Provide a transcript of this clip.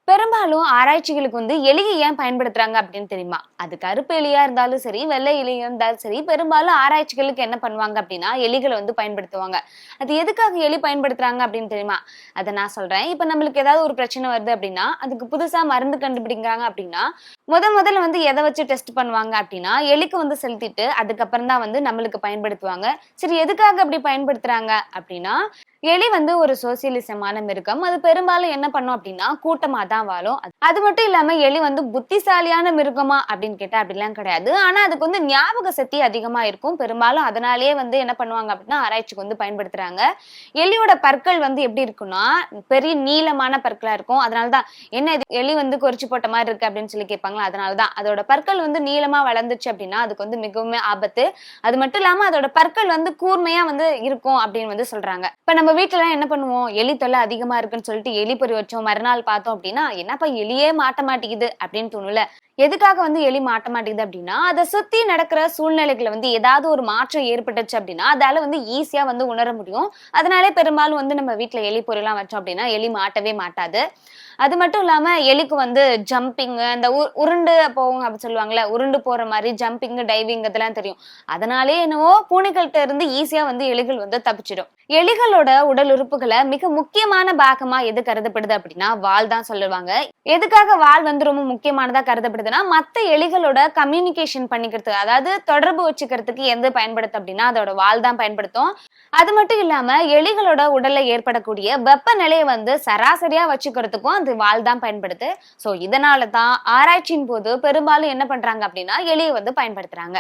பெரும்பாலும் ஆராய்ச்சிகளுக்கு எலியை ஏன் பயன்படுத்துறாங்க அப்படின்னு தெரியுமா? அது கருப்பு எலியா இருந்தாலும் சரி, வெள்ளை எலியா இருந்தாலும் சரி, பெரும்பாலும் ஆராய்ச்சிகளுக்கு என்ன பண்ணுவாங்க அப்படின்னா, எலிகளை பயன்படுத்துவாங்க. அது எதுக்காக எலி பயன்படுத்துறாங்க அப்படின்னு தெரியுமா? அதை நான் சொல்றேன். இப்ப நம்மளுக்கு ஏதாவது ஒரு பிரச்சனை வருது அப்படின்னா, அதுக்கு புதுசா மருந்து கண்டுபிடிக்கிறாங்க அப்படின்னா, முதல்ல எதை வச்சு டெஸ்ட் பண்ணுவாங்க அப்படின்னா, எலிக்கு செலுத்திட்டு அதுக்கப்புறம் தான் நம்மளுக்கு பயன்படுத்துவாங்க. சரி, எதுக்காக அப்படி பயன்படுத்துறாங்க அப்படின்னா, எலி ஒரு சோசியலிசமான மிருகம். அது பெரும்பாலும் என்ன பண்ணும் அப்படின்னா, கூட்டமா தான் வாழும். அது மட்டும் இல்லாம எலி புத்திசாலியான மிருகமா அப்படின்னு கேட்டா அப்படிலாம் கிடையாது. ஆனா அதுக்கு ஞாபக சக்தி அதிகமா இருக்கும். பெரும்பாலும் அதனாலேயே என்ன பண்ணுவாங்க அப்படின்னா, ஆராய்ச்சிக்கு பயன்படுத்துறாங்க. எலியோட பற்கள் எப்படி இருக்குன்னா, பெரிய நீளமான பற்களா இருக்கும். அதனாலதான் என்ன இது எலி கொறிச்சு போட்ட மாதிரி இருக்கு அப்படின்னு சொல்லி கேட்பாங்களா, அதனாலதான் அதோட பற்கள் நீளமா வளர்ந்துச்சு அப்படின்னா அதுக்கு மிகவும் ஆபத்து. அது மட்டும் இல்லாம அதோட பற்கள் கூர்மையா இருக்கும் அப்படின்னு சொல்றாங்க. இப்ப நம்ம வீட்டுல என்ன பண்ணுவோம், எலி தொல்லை அதிகமா இருக்குன்னு சொல்லிட்டு எலி பொறி வச்சோம், மறுநாள் பார்த்தோம் அப்படின்னா என்னப்பா எலியே மாட்ட மாட்டேங்குது அப்படின்னு தோணுல. எதுக்காக எலி மாட்ட மாட்டேங்குது அப்படின்னா, அதை சுத்தி நடக்கிற சூழ்நிலைகளை ஏதாவது ஒரு மாற்றம் ஏற்பட்டுச்சு அப்படின்னா அதால ஈஸியா உணர முடியும். அதனாலே பெரும்பாலும் நம்ம வீட்டுல எலி பொறிலாம் வச்சோம் அப்படின்னா எலி மாட்டவே மாட்டாது. அது மட்டும் இல்லாம எலிக்கு ஜம்பிங், அந்த உருண்டு போவோம் அப்படி சொல்லுவாங்கல்ல, உருண்டு போற மாதிரி ஜம்பிங், டைவிங் இதெல்லாம் தெரியும். அதனாலே என்னவோ பூனைகள்கிட்ட இருந்து ஈஸியா எலிகள் தப்பிச்சிடும். எலிகளோட உடல் உறுப்புகளை மிக முக்கியமான பாகமா எது கருதப்படுது அப்படின்னா வால் தான் சொல்லுவாங்க. எதுக்காக வால் ரொம்ப முக்கியமானதா கருதப்படுதுன்னா, மத்த எலிகளோட கம்யூனிகேஷன் பண்ணிக்கிறது, அதாவது தொடர்பு வச்சுக்கிறதுக்கு எது பயன்படுத்து அப்படின்னா அதோட வால் தான் பயன்படுத்தும். அது மட்டும் இல்லாம எலிகளோட உடல்ல ஏற்படக்கூடிய வெப்பநிலையை சராசரியா வச்சுக்கிறதுக்கும் அது வால் தான் பயன்படுது. சோ இதனாலதான் ஆராய்ச்சியின் போது பெரும்பாலும் என்ன பண்றாங்க அப்படின்னா எலியை பயன்படுத்துறாங்க.